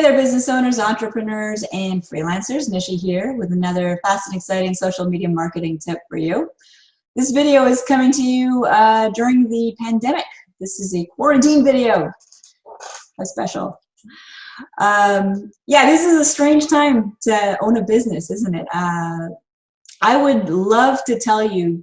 Hey there, business owners, entrepreneurs, and freelancers. Nishi here with another fast and exciting social media marketing tip for you. This video is coming to you during the pandemic. This is a quarantine video. How special. Yeah, this is a strange time to own a business, isn't it? I would love to tell you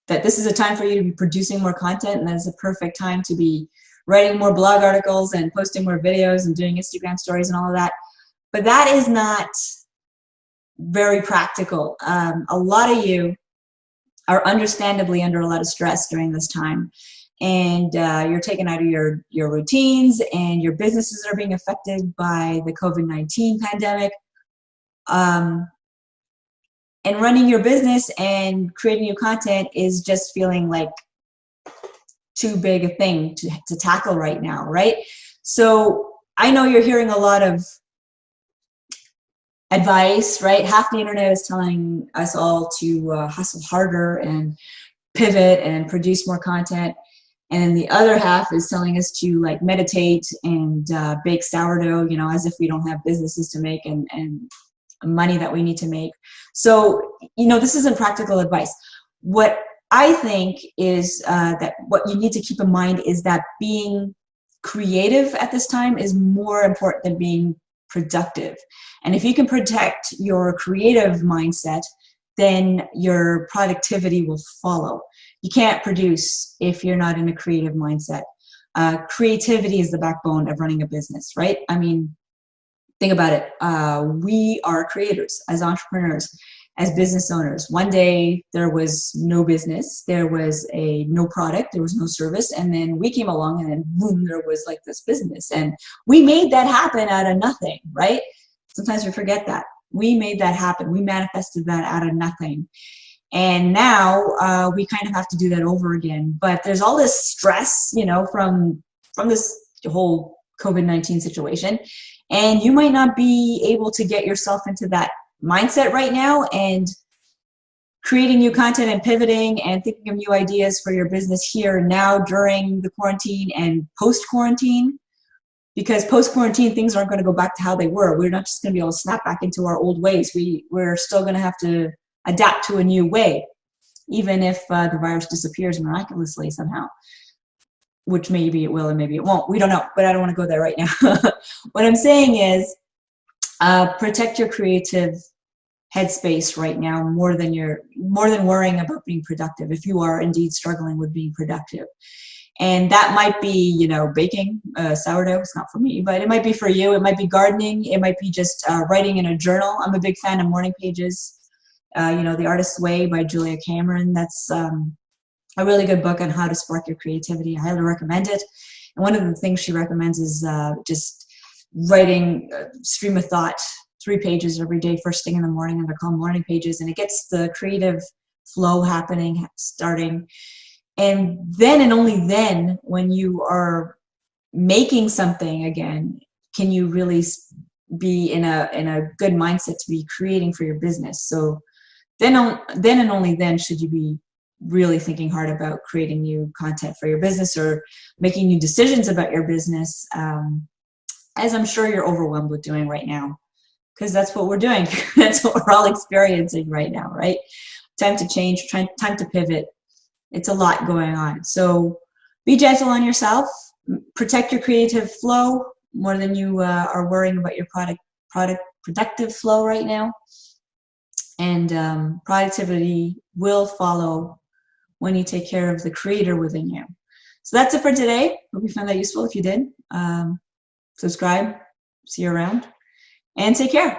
that this is a time for you to be producing more content, and that is a perfect time to be writing more blog articles and posting more videos and doing Instagram stories and all of that. But that is not very practical. A lot of you are understandably under a lot of stress during this time. And you're taken out of your routines, and your businesses are being affected by the COVID-19 pandemic. And running your business and creating new content is just feeling like too big a thing to tackle right now, right? So I know you're hearing a lot of advice, right? Half the internet is telling us all to hustle harder and pivot and produce more content. And then the other half is telling us to like meditate and bake sourdough, you know, as if we don't have businesses to make and money that we need to make. So, you know, this isn't practical advice. What I think is that what you need to keep in mind is that being creative at this time is more important than being productive. And if you can protect your creative mindset, then your productivity will follow. You can't produce if you're not in a creative mindset. Creativity is the backbone of running a business, right? I mean, think about it. We are creators as entrepreneurs, as business owners. One day there was no business, there was no product, there was no service, and then we came along and then boom, there was like this business. And we made that happen out of nothing, right? Sometimes we forget that. We made that happen. We manifested that out of nothing. And now we kind of have to do that over again. But there's all this stress, you know, from this whole COVID-19 situation. And you might not be able to get yourself into that mindset right now, and creating new content and pivoting and thinking of new ideas for your business here now during the quarantine and post-quarantine, because post-quarantine things aren't going to go back to how they were. We're not just going to be able to snap back into our old ways. We're still going to have to adapt to a new way, even if the virus disappears miraculously somehow, which maybe it will and maybe it won't. We don't know, but I don't want to go there right now. What I'm saying is protect your creative headspace right now more than worrying about being productive, if you are indeed struggling with being productive. And that might be, you know, baking sourdough. It's not for me, but it might be for you. It might be gardening. It might be just writing in a journal. I'm a big fan of morning pages. You know, The Artist's Way by Julia Cameron. That's a really good book on how to spark your creativity. I highly recommend it. And one of the things she recommends is just writing stream of thought, 3 pages every day, first thing in the morning, and they're called morning pages, and it gets the creative flow happening, starting. And then and only then, when you are making something again, can you really be in a good mindset to be creating for your business. So then and only then should you be really thinking hard about creating new content for your business or making new decisions about your business, as I'm sure you're overwhelmed with doing right now, because that's what we're doing. That's what we're all experiencing right now, right? Time to change, time to pivot. It's a lot going on. So be gentle on yourself, protect your creative flow more than you are worrying about your productive flow right now. And productivity will follow when you take care of the creator within you. So that's it for today. Hope you found that useful. If you did, subscribe, see you around, and take care.